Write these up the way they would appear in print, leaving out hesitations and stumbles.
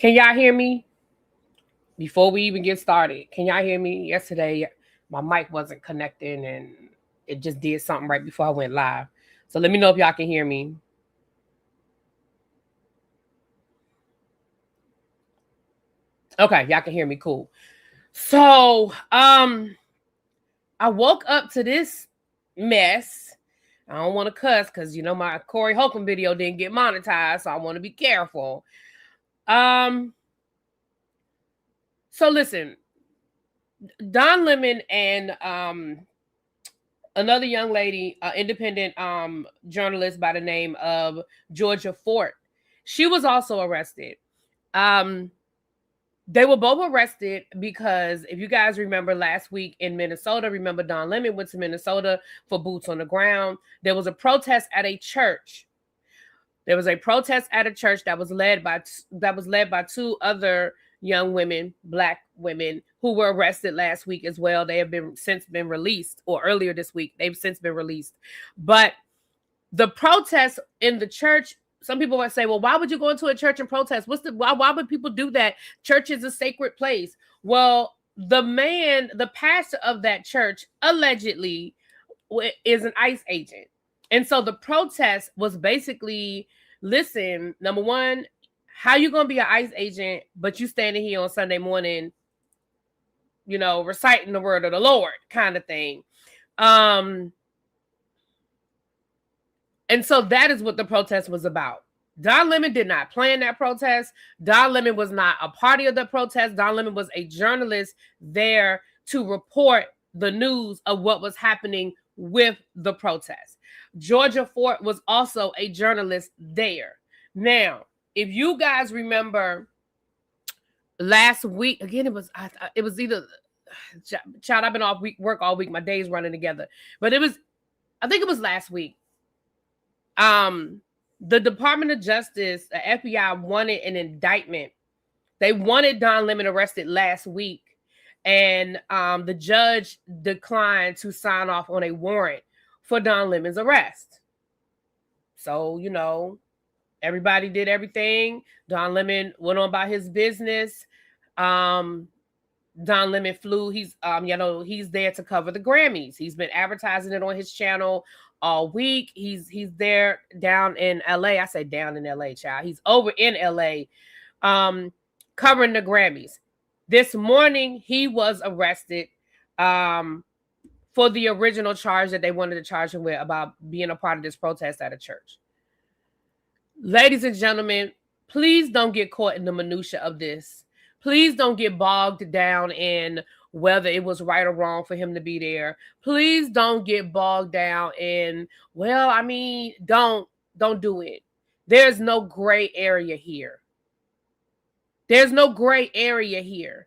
Can y'all hear me? Before we even get started, can y'all hear me? Yesterday, my mic wasn't connecting and it just did something right before I went live. So let me know if y'all can hear me. Okay, y'all can hear me. Cool. So, I woke up to this mess. I don't want to cuss because my Corey Holcomb video didn't get monetized, so I want to be careful. So listen, Don Lemon and another young lady, independent journalist by the name of Georgia Fort. She was also arrested. They were both arrested because if you guys remember last week in Minnesota, remember Don Lemon went to Minnesota for boots on the ground. There was a protest at a church. There was a protest at a church that was led by two other young women, Black women, who were arrested last week as well. They have since been released, or earlier this week, they've since been released. But the protest in the church, some people might say, well, why would you go into a church and protest? Why would people do that? Church is a sacred place. Well, the pastor of that church allegedly is an ICE agent. And so the protest was basically, listen, number one, how you going to be an ICE agent, but you standing here on Sunday morning, reciting the word of the Lord kind of thing. And so that is what the protest was about. Don Lemon did not plan that protest. Don Lemon was not a party of the protest. Don Lemon was a journalist there to report the news of what was happening with the protest. Georgia Fort was also a journalist there. Now, if you guys remember last week, again, it was either, child, I've been off work all week. My days running together. But I think it was last week. The Department of Justice, the FBI wanted an indictment. They wanted Don Lemon arrested last week. And the judge declined to sign off on a warrant for Don Lemon's arrest. So, everybody did everything. Don Lemon went on about his business. Don Lemon flew. He's there to cover the Grammys. He's been advertising it on his channel all week. He's there down in LA. I say down in LA, child. He's over in LA covering the Grammys. This morning, he was arrested for the original charge that they wanted to charge him with about being a part of this protest at a church. Ladies and gentlemen, please don't get caught in the minutia of this. Please don't get bogged down in whether it was right or wrong for him to be there. Please don't get bogged down in, don't do it. There's no gray area here. There's no gray area here.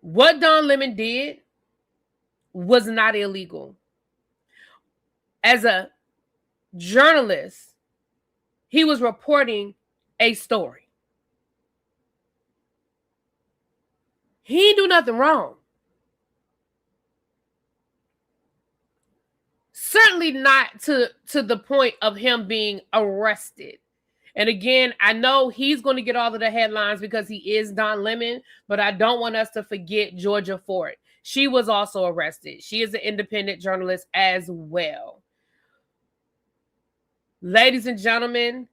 What Don Lemon did was not illegal. As a journalist, he was reporting a story. He didn't do nothing wrong. Certainly not to the point of him being arrested. And again, I know he's going to get all of the headlines because he is Don Lemon, but I don't want us to forget Georgia Fort. She was also arrested. She is an independent journalist as well. Ladies and gentlemen,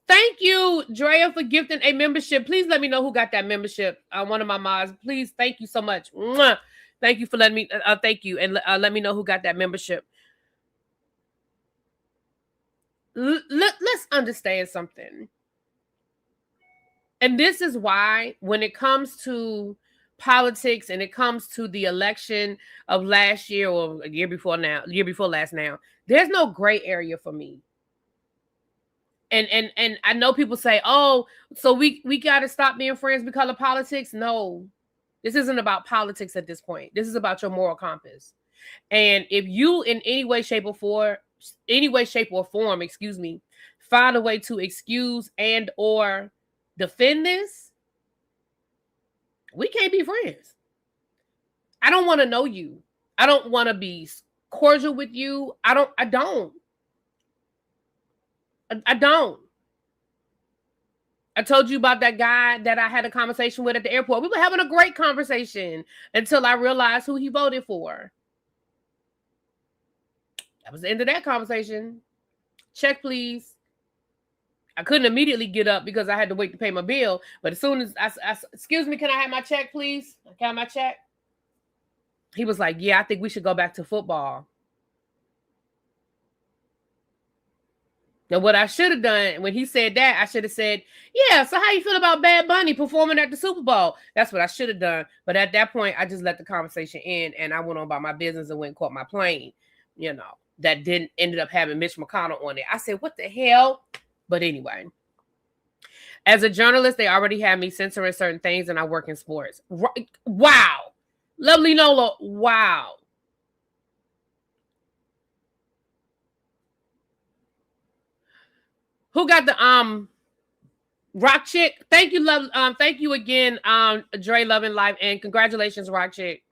thank you, Drea, for gifting a membership. Please let me know who got that membership. One of my mods. Please, thank you so much. Mwah. Thank you for letting me. Thank you, and let me know who got that membership. Let's understand something. And this is why when it comes to politics and it comes to the election of last year or a year before last now, there's no gray area for me. And I know people say, oh, so we got to stop being friends because of politics. No, this isn't about politics at this point. This is about your moral compass. And if you in any way, shape or form, find a way to excuse and or defend this, we can't be friends. I don't want to know you. I don't want to be cordial with you. I don't. I told you about that guy that I had a conversation with at the airport. We were having a great conversation until I realized who he voted for. That was the end of that conversation. Check, please. I couldn't immediately get up because I had to wait to pay my bill. But as soon as I excuse me, can I have my check, please? Can I have my check? He was like, yeah, I think we should go back to football. Now, what I should have done when he said that, I should have said, yeah, so how you feel about Bad Bunny performing at the Super Bowl? That's what I should have done. But at that point, I just let the conversation end and I went on about my business and went and caught my plane, that ended up having Mitch McConnell on it. I said, what the hell? But anyway, as a journalist, they already had me censoring certain things and I work in sports. Wow. Lovely Nola. Wow. Who got the Rock Chick? Thank you, love. Thank you again, Dre Loving Life, and congratulations, Rock Chick.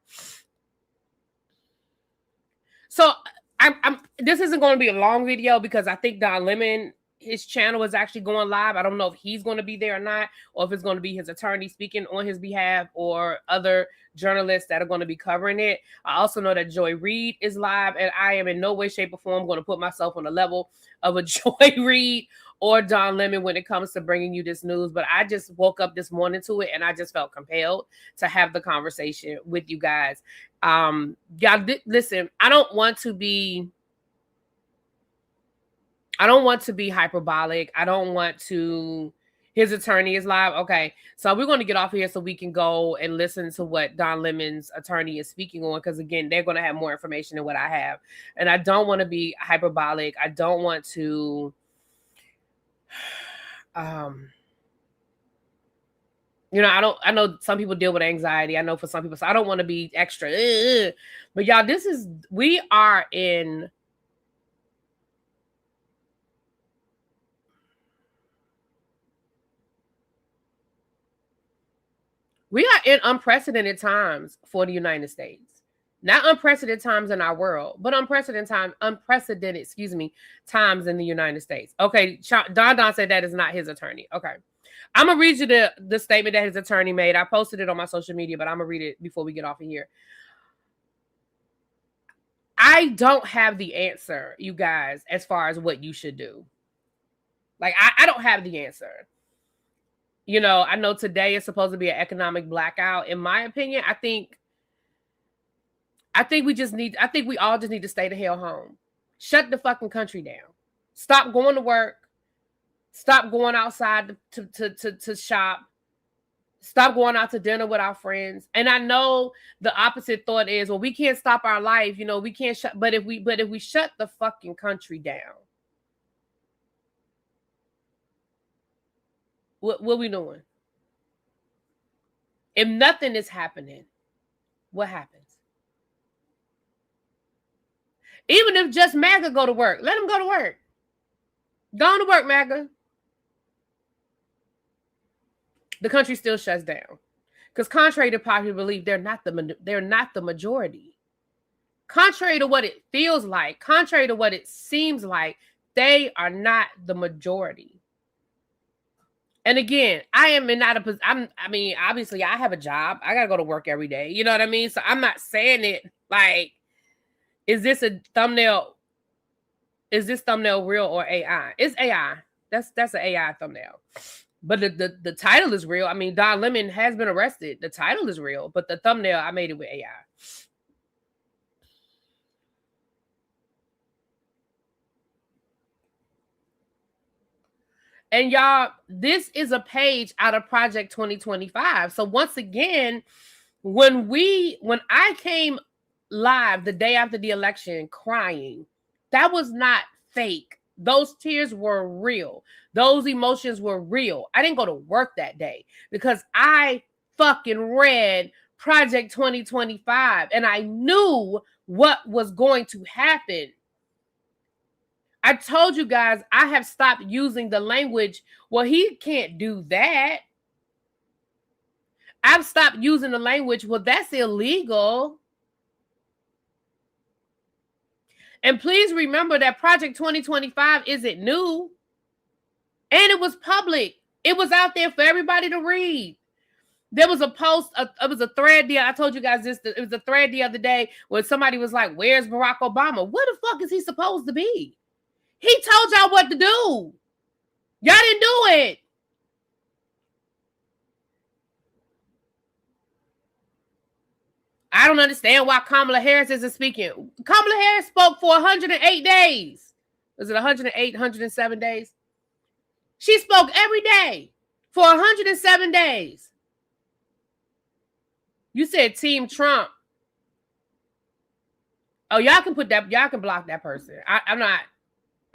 So I'm this isn't going to be a long video because I think Don Lemon, his channel is actually going live. I don't know if he's going to be there or not, or if it's going to be his attorney speaking on his behalf or other journalists that are going to be covering it. I also know that Joy Reid is live, and I am in no way, shape, or form going to put myself on the level of a Joy Reid or Don Lemon when it comes to bringing you this news. But I just woke up this morning to it, and I just felt compelled to have the conversation with you guys. Listen, I don't want to be hyperbolic. I don't want to. His attorney is live. Okay, so we're going to get off here so we can go and listen to what Don Lemon's attorney is speaking on, because again, they're going to have more information than what I have, and I don't want to be hyperbolic. I don't want to. I know some people deal with anxiety. I know for some people, so I don't want to be extra. But y'all, we are in unprecedented times for the United States. Not unprecedented times in our world, but unprecedented times in the United States. Okay, Don said that is not his attorney. Okay. I'm going to read you the statement that his attorney made. I posted it on my social media, but I'm going to read it before we get off of here. I don't have the answer, you guys, as far as what you should do. Like, I don't have the answer. I know today is supposed to be an economic blackout. In my opinion, I think we all just need to stay the hell home. Shut the fucking country down. Stop going to work. Stop going outside to shop. Stop going out to dinner with our friends. And I know the opposite thought is, well, we can't stop our life. We can't shut. But if we shut the fucking country down, what we doing? If nothing is happening, what happens? Even if just MAGA go to work, let them go to work. Go on to work, MAGA. The country still shuts down. Because contrary to popular belief, they're not the majority. Contrary to what it feels like, contrary to what it seems like, they are not the majority. And again, obviously I have a job. I got to go to work every day. You know what I mean? So I'm not saying it like, is this thumbnail real or AI? It's AI. That's an AI thumbnail. But the title is real. I mean, Don Lemon has been arrested. The title is real, but the thumbnail, I made it with AI. And y'all, this is a page out of Project 2025. So once again, when I came live the day after the election crying, that was not fake. Those tears were real. Those emotions were real. I didn't go to work that day because I fucking read Project 2025 and I knew what was going to happen. I told you guys I have stopped using the language, well, he can't do that. I've stopped using the language, well, that's illegal. And please remember that Project 2025 isn't new. And it was public. It was out there for everybody to read. There was a post, it was a thread I told you guys this, it was a thread the other day where somebody was like, where's Barack Obama? Where the fuck is he supposed to be? He told y'all what to do. Y'all didn't do it. I don't understand why Kamala Harris isn't speaking. Kamala Harris spoke for 108 days. Was it 108, 107 days? She spoke every day for 107 days. You said Team Trump. Oh, y'all can put that, y'all can block that person. I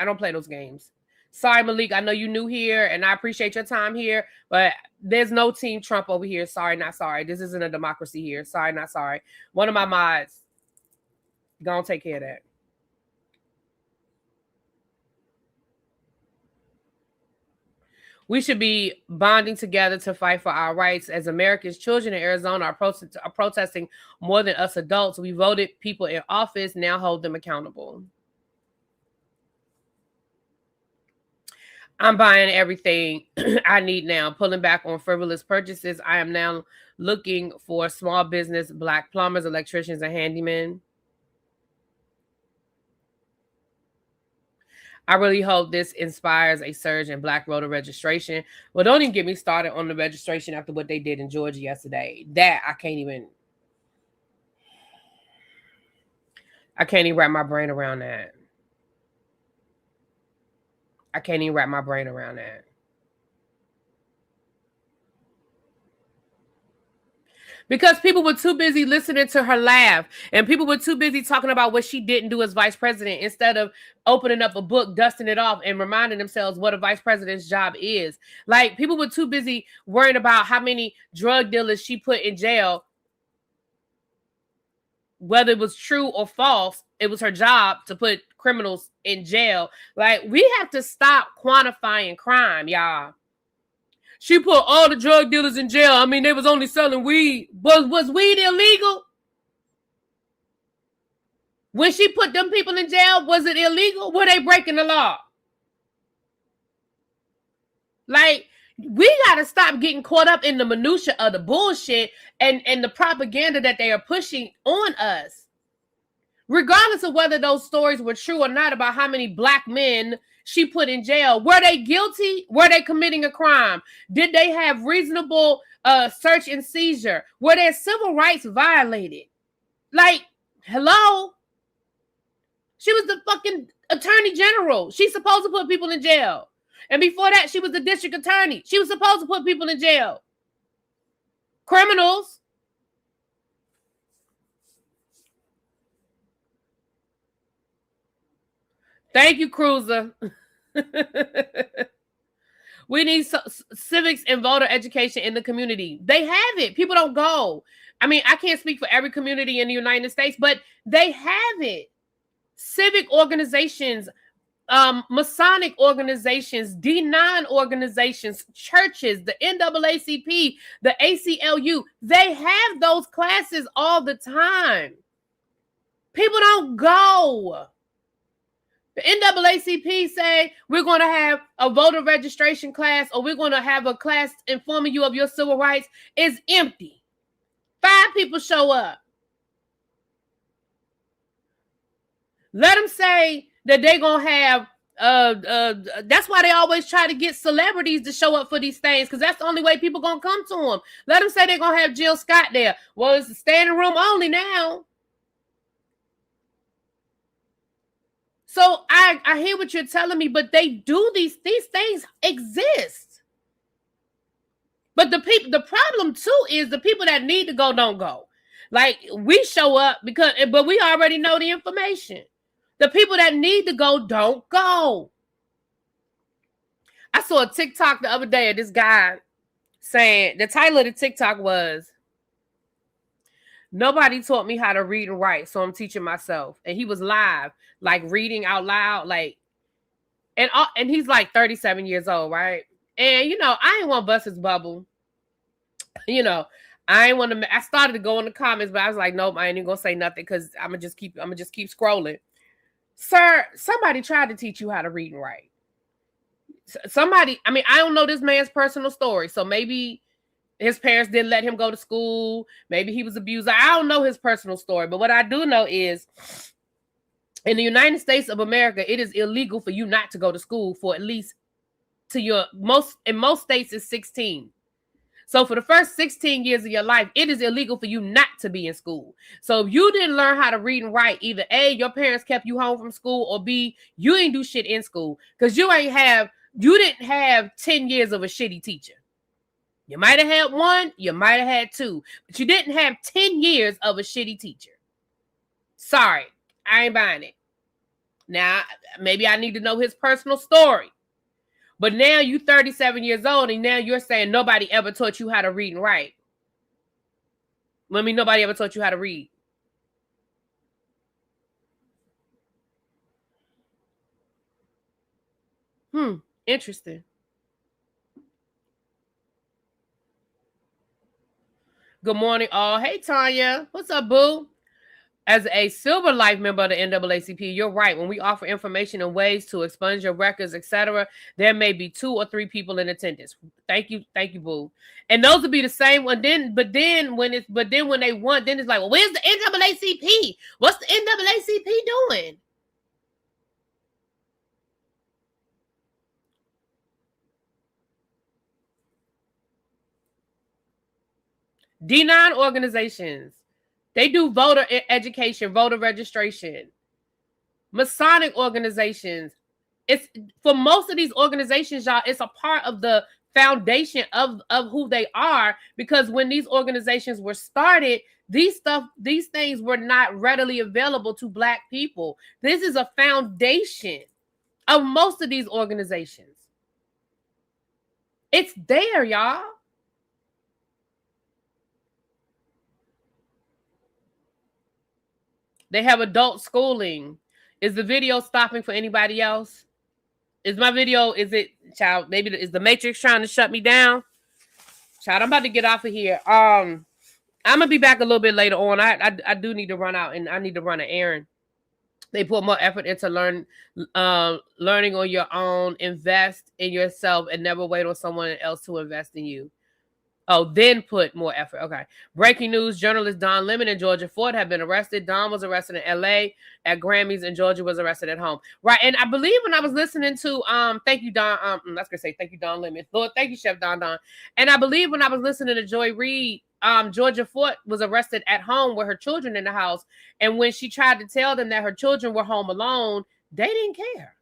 don't play those games. Sorry, Malik. I know you new here and I appreciate your time here, but there's no Team Trump over here. Sorry, not sorry. This isn't a democracy here. Sorry, not sorry. One of my mods, gonna take care of that. We should be bonding together to fight for our rights. As Americans, children in Arizona are protesting more than us adults. We voted people in office, now hold them accountable. I'm buying everything I need now, pulling back on frivolous purchases. I am now looking for small business, Black plumbers, electricians, and handymen. I really hope this inspires a surge in Black voter registration. Well, don't even get me started on the registration after what they did in Georgia yesterday. That I can't even wrap my brain around that. I can't even wrap my brain around that. Because people were too busy listening to her laugh, and people were too busy talking about what she didn't do as vice president instead of opening up a book, dusting it off, and reminding themselves what a vice president's job is. Like, people were too busy worrying about how many drug dealers she put in jail. Whether it was true or false, it was her job to put criminals in jail. Like, we have to stop quantifying crime, y'all. She put all the drug dealers in jail. I mean, they was only selling weed. Was weed illegal? When she put them people in jail, was it illegal? Were they breaking the law? Like, we got to stop getting caught up in the minutia of the bullshit and the propaganda that they are pushing on us. Regardless of whether those stories were true or not about how many Black men she put in jail. Were they guilty? Were they committing a crime? Did they have reasonable search and seizure? Were their civil rights violated? Like, hello? She was the fucking attorney general. She's supposed to put people in jail. And before that, she was the district attorney. She was supposed to put people in jail. Criminals. Thank you, Cruiser. We need civics and voter education in the community. They have it. People don't go. I mean, I can't speak for every community in the United States, but they have it. Civic organizations, Masonic organizations, D9 organizations, churches, the NAACP, the ACLU, they have those classes all the time. People don't go. The NAACP say we're going to have a voter registration class or we're going to have a class informing you of your civil rights. It's empty. 5 people show up. Let them say that they're going to have, that's why they always try to get celebrities to show up for these things, because that's the only way people going to come to them. Let them say they're going to have Jill Scott there. Well, it's a standing room only now. So I hear what you're telling me, but they do these things exist. But the problem too is the people that need to go don't go. Like, we show up but we already know the information. The people that need to go don't go. I saw a TikTok the other day of this guy saying, the title of the TikTok was, "Nobody taught me how to read and write, so I'm teaching myself." And he was live, like reading out loud, like, and he's like 37 years old, right? And you know, I ain't want to bust his bubble. You know, I ain't want to. I started to go in the comments, but I was like, nope, I ain't even gonna say nothing because I'm gonna just keep scrolling. Sir, somebody tried to teach you how to read and write. somebody, I mean, I don't know this man's personal story. So maybe his parents didn't let him go to school. Maybe he was abused. I don't know his personal story. But what I do know is in the United States of America, it is illegal for you not to go to school for at least in most states it's 16. So for the first 16 years of your life, it is illegal for you not to be in school. So if you didn't learn how to read and write, either A, your parents kept you home from school, or B, you ain't do shit in school because you didn't have 10 years of a shitty teacher. You might have had one, you might have had two, but you didn't have 10 years of a shitty teacher. Sorry, I ain't buying it. Now, maybe I need to know his personal story. But now you 37 years old, and now you're saying nobody ever taught you how to read and write. I mean, nobody ever taught you how to read. Interesting. Good morning, all. Hey, Tanya. What's up, boo? As a Silver Life member of the NAACP, you're right. When we offer information and ways to expunge your records, etc., there may be 2 or 3 people in attendance. Thank you, boo. And those would be the same one. But then when they want, then it's like, well, where's the NAACP? What's the NAACP doing? D9 organizations. They do voter education, voter registration. Masonic organizations. It's for most of these organizations, y'all, it's a part of the foundation of who they are, because when these organizations were started, these things were not readily available to Black people. This is a foundation of most of these organizations. It's there, y'all. They have adult schooling. Is the video stopping for anybody else? Is my video, is the Matrix trying to shut me down? Child, I'm about to get off of here. I'm gonna be back a little bit later on. I do need to run out, and I need to run an errand. They put more effort into learning on your own. Invest in yourself and never wait on someone else to invest in you. Oh, then put more effort. Okay. Breaking news. Journalist Don Lemon and Georgia Ford have been arrested. Don was arrested in L.A. at Grammys, and Georgia was arrested at home. Right. And I believe when I was listening to, thank you, Don. I was going to say, thank you, Don Lemon. Lord, thank you, Chef Don. And I believe when I was listening to Joy Reid, Georgia Ford was arrested at home with her children in the house. And when she tried to tell them that her children were home alone, they didn't care.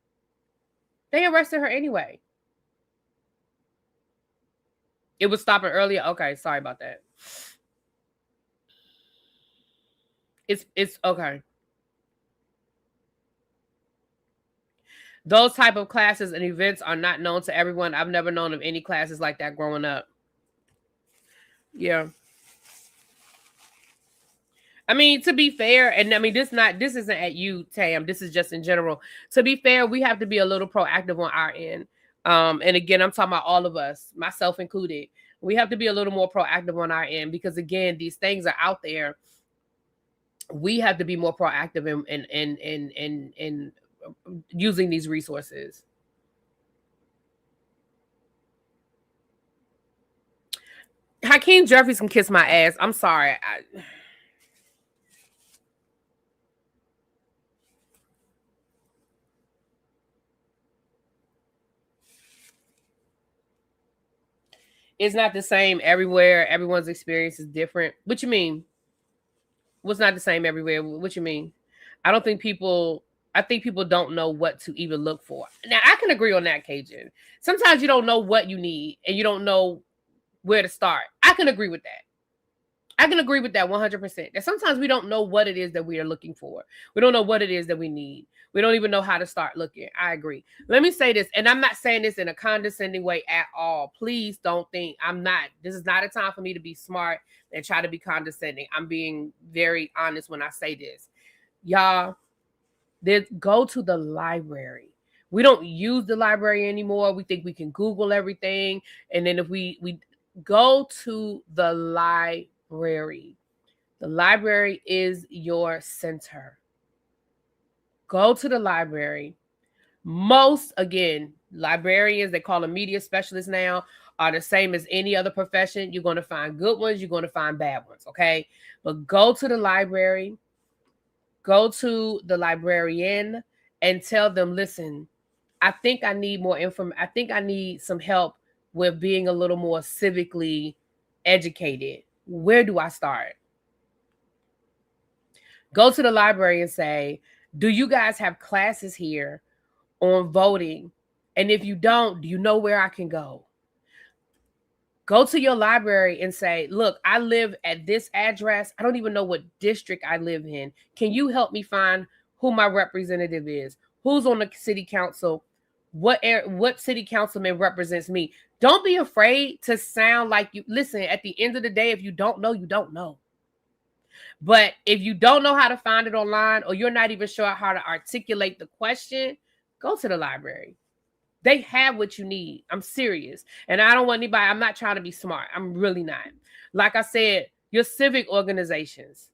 They arrested her anyway. It was stopping earlier. Okay, sorry about that. It's okay. Those type of classes and events are not known to everyone. I've never known of any classes like that growing up. Yeah. I mean, to be fair, and I mean, this isn't at you, Tam. This is just in general. To be fair, we have to be a little proactive on our end. And again, I'm talking about all of us, myself included. We have to be a little more proactive on our end, because again, these things are out there. We have to be more proactive in using these resources. Hakeem Jeffries can kiss my ass. I'm sorry. It's not the same everywhere. Everyone's experience is different. What you mean? What's not the same everywhere? What you mean? I think people don't know what to even look for. Now, I can agree on that, Cajun. Sometimes you don't know what you need, and you don't know where to start. I can agree with that. I can agree with that 100%. That sometimes we don't know what it is that we are looking for. We don't know what it is that we need. We don't even know how to start looking. I agree. Let me say this, and I'm not saying this in a condescending way at all. Please don't think I'm not. This is not a time for me to be smart and try to be condescending. I'm being very honest when I say this. Y'all, go to the library. We don't use the library anymore. We think we can Google everything. And then if we go to the library. The library is your center. Go to the library. Most, again, librarians, they call them media specialists now, are the same as any other profession. You're going to find good ones, you're going to find bad ones, okay? But go to the library, go to the librarian and tell them, listen, I think I need more information. I think I need some help with being a little more civically educated. Where do I start? Go to the library and say, do you guys have classes here on voting? And if you don't, do you know where I can go? Go to your library and say, look, I live at this address. I don't even know what district I live in. Can you help me find who my representative is? Who's on the city council? What city councilman represents me? Don't be afraid to sound like you. Listen, at the end of the day, if you don't know, you don't know. But if you don't know how to find it online, or you're not even sure how to articulate the question, go to the library. They have what you need. I'm serious. And I don't want anybody, I'm not trying to be smart. I'm really not. Like I said, your civic organizations,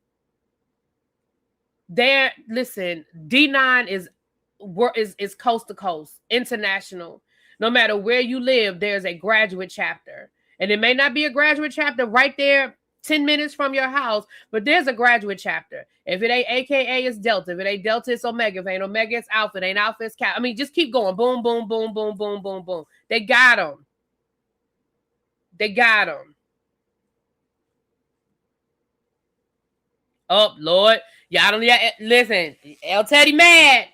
listen, D9 is coast to coast, international. No matter where you live, there's a graduate chapter. And it may not be a graduate chapter right there 10 minutes from your house, but there's a graduate chapter. If it ain't AKA, it's Delta. If it ain't Delta, it's Omega. If it ain't Omega, it's Alpha. If it ain't Alpha, it's Kappa. I mean, just keep going. Boom, boom, boom, boom, boom, boom, boom. They got them. They got them. Oh, Lord. Y'all don't listen. El Teddy mad.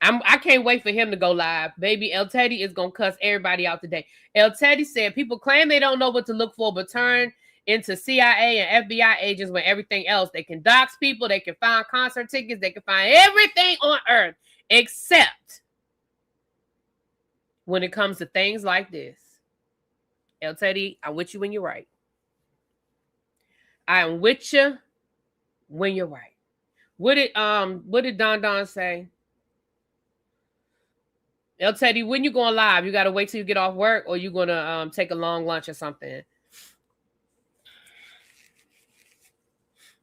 I can't wait for him to go live. Baby, El Teddy is going to cuss everybody out today. El Teddy said, people claim they don't know what to look for, but turn into CIA and FBI agents when everything else. They can dox people. They can find concert tickets. They can find everything on earth except when it comes to things like this. El Teddy, I'm with you when you're right. I am with you when you're right. What did Don Don say? El Teddy, when you going live, you got to wait till you get off work, or you going to take a long lunch or something?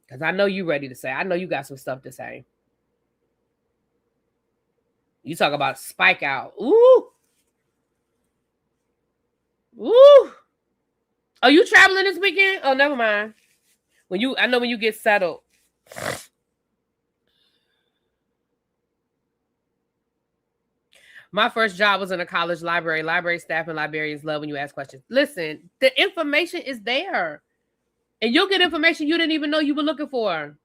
Because I know you ready to say. I know you got some stuff to say. You talk about spike out. Ooh. Ooh. Are you traveling this weekend? Oh, never mind. I know when you get settled. My first job was in a college library. Library staff and librarians love when you ask questions. Listen, the information is there. And you'll get information you didn't even know you were looking for.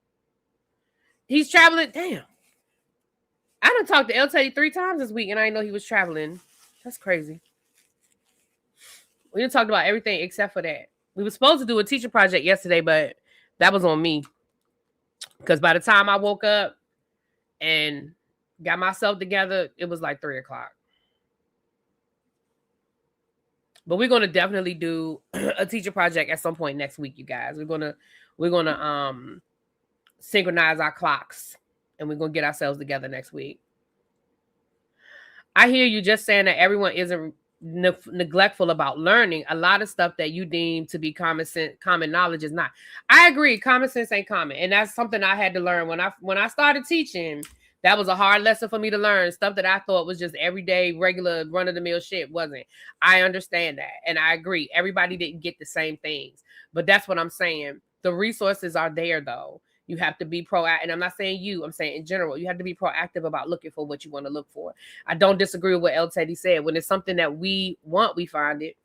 He's traveling. Damn. I done talked to El Teddy 3 times this week, and I didn't know he was traveling. That's crazy. We done talked about everything except for that. We were supposed to do a teacher project yesterday, but that was on me. Because by the time I woke up and got myself together, it was like 3 o'clock. But we're gonna definitely do a teacher project at some point next week, you guys. We're gonna synchronize our clocks, and we're gonna get ourselves together next week. I hear you just saying that everyone isn't neglectful about learning. A lot of stuff that you deem to be common knowledge is not. I agree, common sense ain't common, and that's something I had to learn when I started teaching. That was a hard lesson for me to learn. Stuff that I thought was just everyday, regular, run-of-the-mill shit wasn't. I understand that, and I agree. Everybody didn't get the same things, but that's what I'm saying. The resources are there, though. You have to be proactive, and I'm not saying you. I'm saying in general. You have to be proactive about looking for what you want to look for. I don't disagree with what El Teddy said. When it's something that we want, we find it.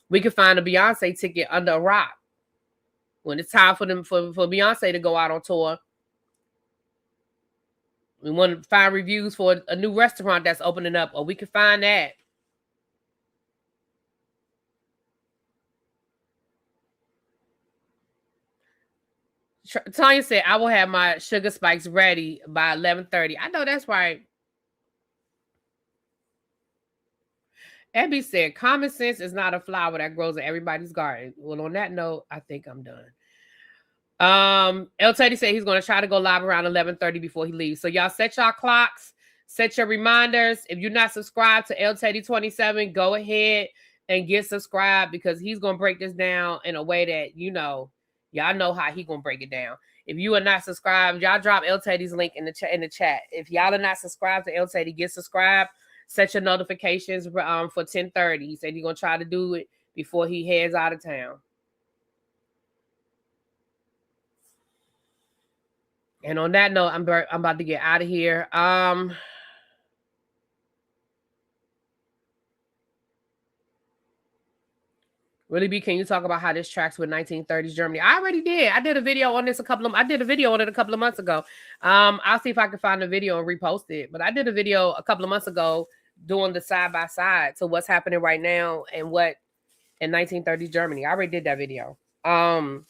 We can find a Beyonce ticket under a rock. When it's time for Beyonce to go out on tour, we want to find reviews for a new restaurant that's opening up, or we can find that. Tanya said, I will have my sugar spikes ready by 11:30. I know that's right. Abby said, common sense is not a flower that grows in everybody's garden. Well, on that note, I think I'm done. El Teddy said he's going to try to go live around 11:30 before he leaves. So y'all set your clocks, set your reminders. If you're not subscribed to El Teddy 27, go ahead and get subscribed, because he's going to break this down in a way that, y'all know how he going to break it down. If you are not subscribed, y'all drop El Teddy's link in the chat. If y'all are not subscribed to El Teddy, get subscribed. set your notifications for 10:30. He said he's gonna try to do it before he heads out of town. And on that note, I'm about to get out of here. Really, B, can you talk about how this tracks with 1930s Germany? I already did. I did a video on this I did a video on it a couple of months ago. I'll see if I can find the video and repost it. But I did a video a couple of months ago doing the side by side. So what's happening right now and what in 1930s Germany. I already did that video. I'm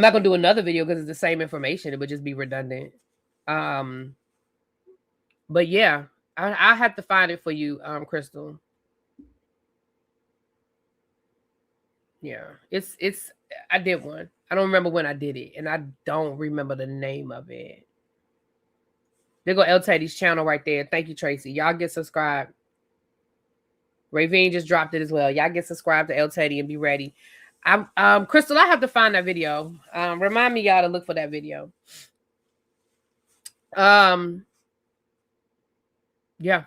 not gonna do another video because it's the same information. It would just be redundant. But yeah, I have to find it for you, Crystal. Yeah, it's I did one. I don't remember when I did it, and I don't remember the name of it. There go El Teddy's channel right there. Thank you, Tracy. Y'all get subscribed. Ravine just dropped it as well. Y'all get subscribed to El Teddy and be ready. Crystal, I have to find that video. Remind me, y'all, to look for that video. Yeah.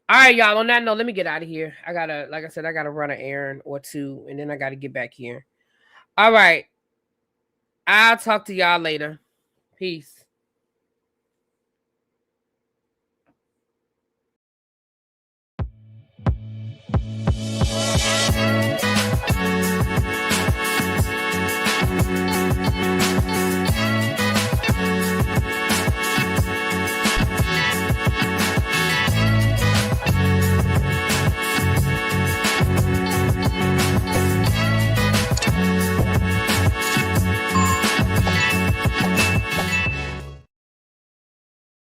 All right, y'all. On that note, let me get out of here. Like I said, I gotta run an errand or two, and then I gotta get back here. All right. I'll talk to y'all later. Peace.